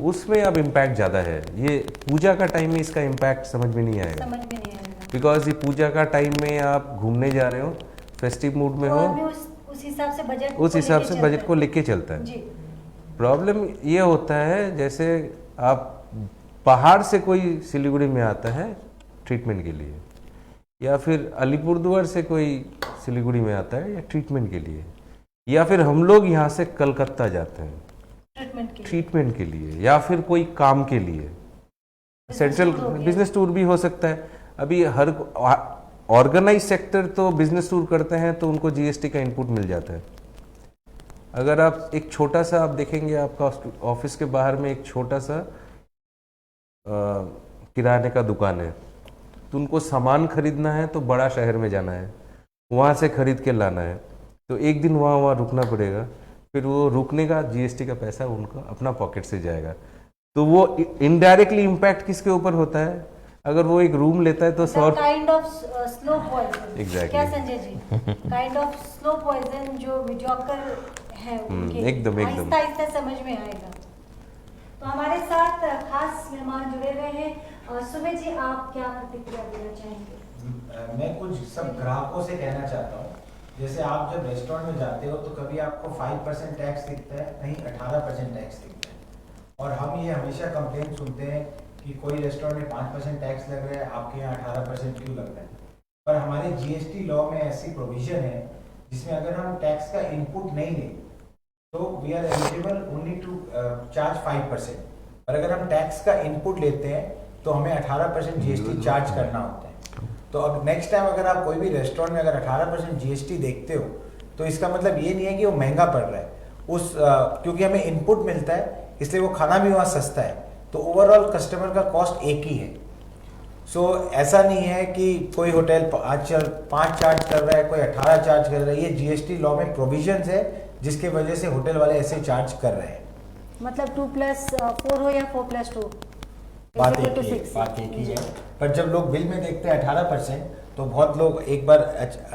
उसमें अब इम्पैक्ट ज़्यादा है। ये पूजा का टाइम में इसका इम्पैक्ट समझ में नहीं आएगा, समझ में नहीं आएगा, बिकॉज ये पूजा का टाइम में आप घूमने जा रहे हो, फेस्टिव मूड में तो हो, आदमी उस हिसाब से बजट उस हिसाब से बजट को लेके चलता है। जी, प्रॉब्लम ये होता है जैसे आप पहाड़ से कोई सिलीगुड़ी में आता है ट्रीटमेंट के लिए, या फिर अलीपुरद्वार से कोई सिलीगुड़ी में आता है या ट्रीटमेंट के लिए, या फिर हम लोग यहाँ से कलकत्ता जाते हैं ट्रीटमेंट के लिए, या फिर कोई काम के लिए, सेंट्रल बिजनेस टूर भी हो सकता है। अभी हर ऑर्गेनाइज सेक्टर तो बिजनेस टूर करते हैं तो उनको जीएसटी का इनपुट मिल जाता है। अगर आप एक छोटा सा आप देखेंगे, आपका ऑफिस के बाहर में एक छोटा सा किराने का दुकान है, तो उनको सामान खरीदना है तो बड़ा शहर में जाना है, वहाँ से खरीद के लाना है, तो एक दिन वहाँ रुकना पड़ेगा, फिर वो रुकने का जीएसटी का पैसा उनका अपना पॉकेट से जाएगा। तो वो इनडायरेक्टली इम्पैक्ट किसके ऊपर होता है? अगर वो एक रूम लेता है तो kind of slow poison, Exactly. क्या Sanjay ji, kind of slow poison जो मीडियोकर है उनके एकदम। आहिस्ता आहिस्ता समझ में आएगा। तो हमारे साथ खास मेहमान जुड़े हुए हैं। सुमित जी, आप क्या प्रतिक्रिया देना चाहेंगे? मैं कुछ सब ग्राहकों से कहना चाहता हूँ। जैसे आप जब रेस्टोरेंट में जाते हो तो कभी आपको 5% टैक्स दिखता है, कहीं 18% टैक्स दिखता है, और हम ये हमेशा कंप्लेंट सुनते हैं कि कोई रेस्टोरेंट में 5% टैक्स लग रहा है, आपके यहाँ 18% क्यों लग रहा है। पर हमारे जीएसटी लॉ में ऐसी प्रोविजन है जिसमें अगर हम टैक्स का इनपुट नहीं लें तो we are eligible only to charge 5%, और अगर हम टैक्स का इनपुट लेते हैं तो हमें 18% जीएसटी चार्ज करना होता है। तो अब नेक्स्ट टाइम अगर आप कोई भी रेस्टोरेंट में अगर 18% जीएसटी देखते हो तो इसका मतलब ये नहीं है कि वो महंगा पड़ रहा है, क्योंकि हमें इनपुट मिलता है इसलिए वो खाना भी वहाँ सस्ता है, तो ओवरऑल कस्टमर का कॉस्ट एक ही है। सो ऐसा नहीं है कि कोई होटल 5 चार्ज कर रहा है, कोई 18 चार्ज कर रहा है। ये जीएसटी लॉ में प्रोविजंस है जिसके वजह से होटल वाले ऐसे चार्ज कर रहे हैं। मतलब 2+4 हो या 4+2, बात एक ही है। पर जब लोग बिल में देखते हैं 18%, तो बहुत लोग एक बार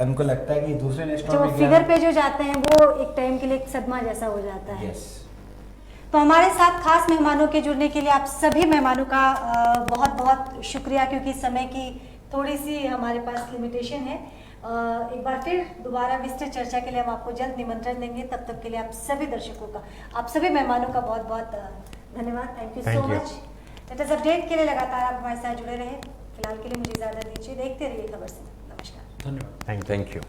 उनको लगता है कि दूसरे रेस्टोरेंट में फिगर पे जो जाते हैं वो एक टाइम के लिए एक सदमा जैसा हो जाता है। यस। तो हमारे साथ खास मेहमानों के जुड़ने के लिए आप सभी मेहमानों का बहुत बहुत शुक्रिया, क्योंकि समय की थोड़ी सी हमारे पास लिमिटेशन है। एक बार फिर दोबारा विस्तृत चर्चा के लिए हम आपको जल्द निमंत्रण देंगे। तब तक के लिए आप सभी दर्शकों का, आप सभी मेहमानों का बहुत बहुत धन्यवाद। Thank you so much. Latest update के लिए लगातार आप हमारे साथ जुड़े रहे। फिलहाल के लिए मुझे इजाजत दीजिए, देखते रहिए खबर से। नमस्कार, धन्यवाद। Thank you.